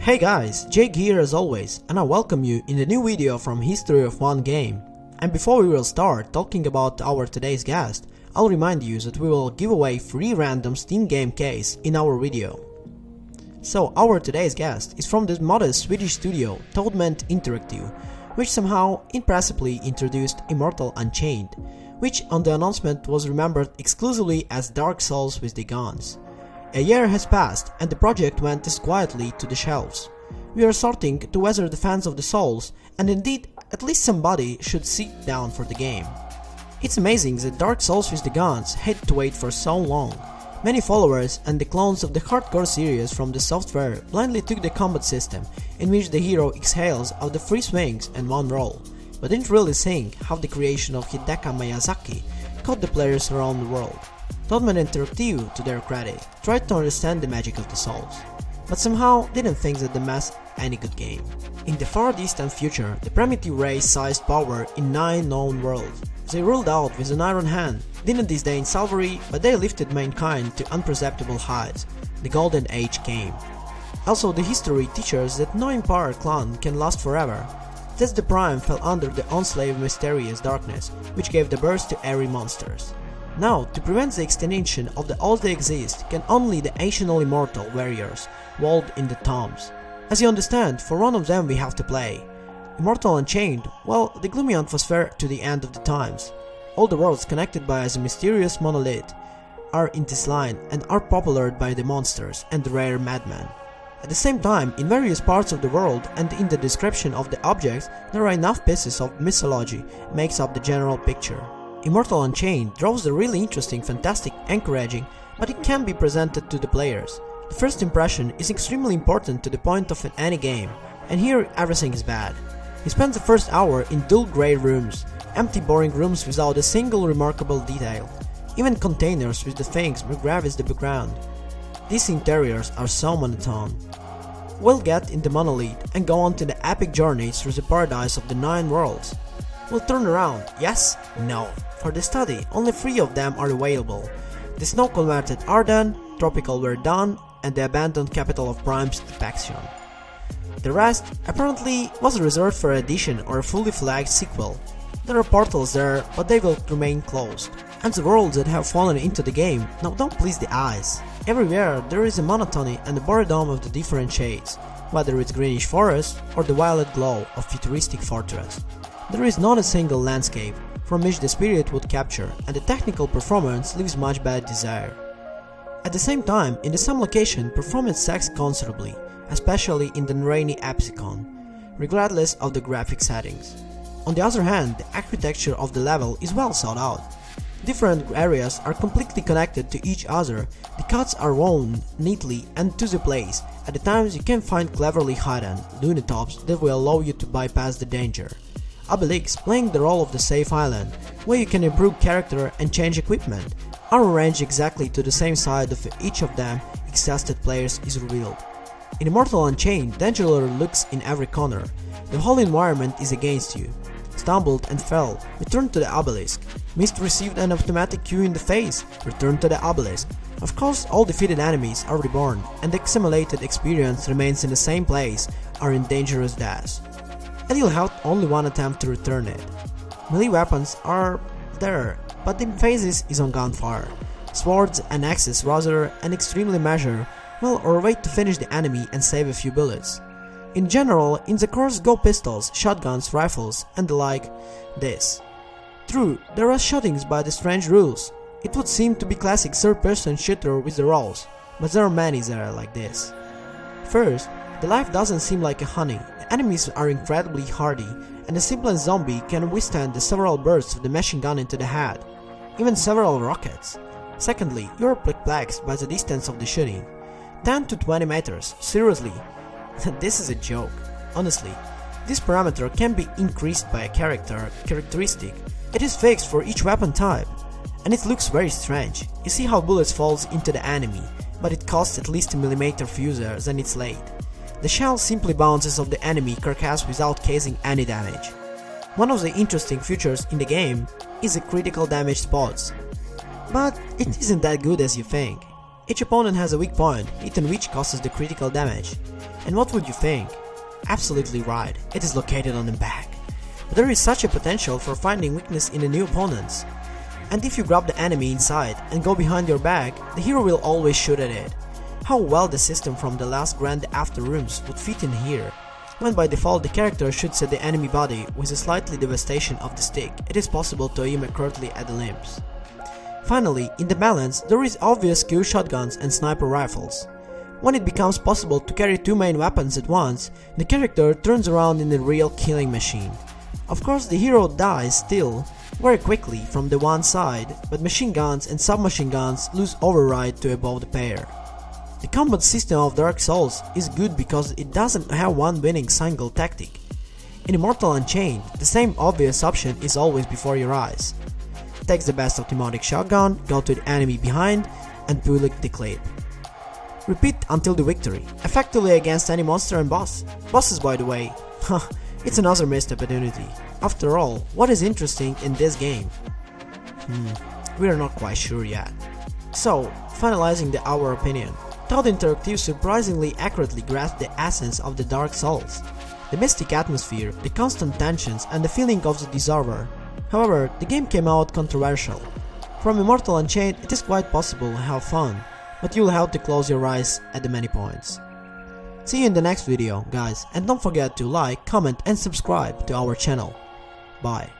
Hey guys, Jake here as always, and I welcome you in the new video from History of One Game. And before we will start talking about our today's guest, I'll remind you that we will give away free random Steam game case in our video. So our today's guest is from the modest Swedish studio Toadman Interactive, which somehow impressively introduced Immortal Unchained, which on the announcement was remembered exclusively as Dark Souls with the guns. A year has passed and the project went as quietly to the shelves. We are starting to whether the fans of the Souls, and indeed at least somebody should sit down for the game. It's amazing that Dark Souls with the guns had to wait for so long. Many followers and the clones of the hardcore series from the software blindly took the combat system, in which the hero exhales out the 3 swings and 1 roll, but didn't really think how the creation of Hideki Miyazaki caught the players around the world. Toadman Interactive, to their credit, tried to understand the magic of the Souls, but somehow didn't think that they messed any good game. In the far distant future, the primitive race seized power in 9 known worlds. They ruled out with an iron hand, didn't disdain salvary, but they lifted mankind to unperceptible heights. The Golden Age came. Also, the history teaches that no empire clan can last forever. Thus the Prime fell under the onslaught of mysterious darkness, which gave the birth to airy monsters. Now, to prevent the extinction of the all that exist, can only the anciently immortal warriors, walled in the tombs. As you understand, for one of them we have to play. Immortal Unchained, well, the gloomy atmosphere to the end of the times. All the worlds connected by as a mysterious monolith are in this line and are populated by the monsters and the rare madmen. At the same time, in various parts of the world and in the description of the objects, there are enough pieces of mythology makes up the general picture. Immortal Unchained draws the really interesting, fantastic, encouraging, but it can be presented to the players. The first impression is extremely important to the point of any game, and here everything is bad. You spend the first hour in dull grey rooms, empty boring rooms without a single remarkable detail, even containers with the things gravitate the background. These interiors are so monotone. We'll get in the monolith and go on to the epic journey through the paradise of the 9 worlds. We'll turn around, yes? No. For the study, only 3 of them are available. The snow-converted Arden, Tropical Verdun, and the abandoned capital of Prime's Apexion. The rest, apparently, was reserved for addition or a fully flagged sequel. There are portals there, but they will remain closed. And the worlds that have fallen into the game now don't please the eyes. Everywhere there is a monotony and a boredom of the different shades, whether it's greenish forest or the violet glow of futuristic fortress. There is not a single landscape from which the spirit would capture, and the technical performance leaves much bad desire. At the same time, in some location, performance sags considerably, especially in the rainy Epsicon, regardless of the graphic settings. On the other hand, the architecture of the level is well thought out. Different areas are completely connected to each other, the cuts are woven neatly and to the place. At the times you can find cleverly hidden lunatops that will allow you to bypass the danger. Obelisks playing the role of the safe island, where you can improve character and change equipment, are arranged exactly to the same side of each of them exhausted players is revealed. In Immortal Unchained, danger lurks in every corner. The whole environment is against you. Stumbled and fell, return to the obelisk. Missed received an automatic cue in the face, return to the obelisk. Of course, all defeated enemies are reborn, and the accumulated experience remains in the same place, are in dangerous deaths. And you'll have only one attempt to return it. Melee weapons are there, but the emphasis is on gunfire. Swords and axes rather an extremely measure, well, or wait to finish the enemy and save a few bullets. In general, in the course go pistols, shotguns, rifles, and the like, this. True, there are shootings by the strange rules. It would seem to be classic third-person shooter with the rolls, but there are many that are like this. First, the life doesn't seem like a honey, the enemies are incredibly hardy, and the simplest zombie can withstand the several bursts of the machine gun into the head, even several rockets. Secondly, you are perplexed by the distance of the shooting. 10 to 20 meters, seriously? This is a joke. Honestly, this parameter can be increased by a characteristic. It is fixed for each weapon type, and it looks very strange. You see how bullets falls into the enemy, but it costs at least a millimeter further than it's laid. The shell simply bounces off the enemy carcass without causing any damage. One of the interesting features in the game is the critical damage spots, but it isn't that good as you think. Each opponent has a weak point, hit on which causes the critical damage. And what would you think? Absolutely right, it is located on the back. But there is such a potential for finding weakness in the new opponents. And if you grab the enemy inside and go behind your back, the hero will always shoot at it. How well the system from the last Grand After Rooms would fit in here. When by default the character shoots at the enemy body with a slightly devastation of the stick, it is possible to aim accurately at the limbs. Finally, in the balance, there is obvious Q shotguns and sniper rifles. When it becomes possible to carry two main weapons at once, the character turns around in a real killing machine. Of course, the hero dies still very quickly from the one side, but machine guns and submachine guns lose override to above the pair. The combat system of Dark Souls is good because it doesn't have one winning single tactic. In Immortal Unchained, the same obvious option is always before your eyes. Take the best automatic shotgun, go to the enemy behind, and pull the clip. Repeat until the victory, effectively against any monster and boss. Bosses, by the way, it's another missed opportunity. After all, what is interesting in this game? We are not quite sure yet. So, finalizing our opinion, Toad Interactive surprisingly accurately grasped the essence of the Dark Souls. The mystic atmosphere, the constant tensions, and the feeling of the deserver. However, the game came out controversial. From Immortal Unchained, it is quite possible to have fun, but you'll have to close your eyes at the many points. See you in the next video, guys, and don't forget to like, comment and subscribe to our channel. Bye.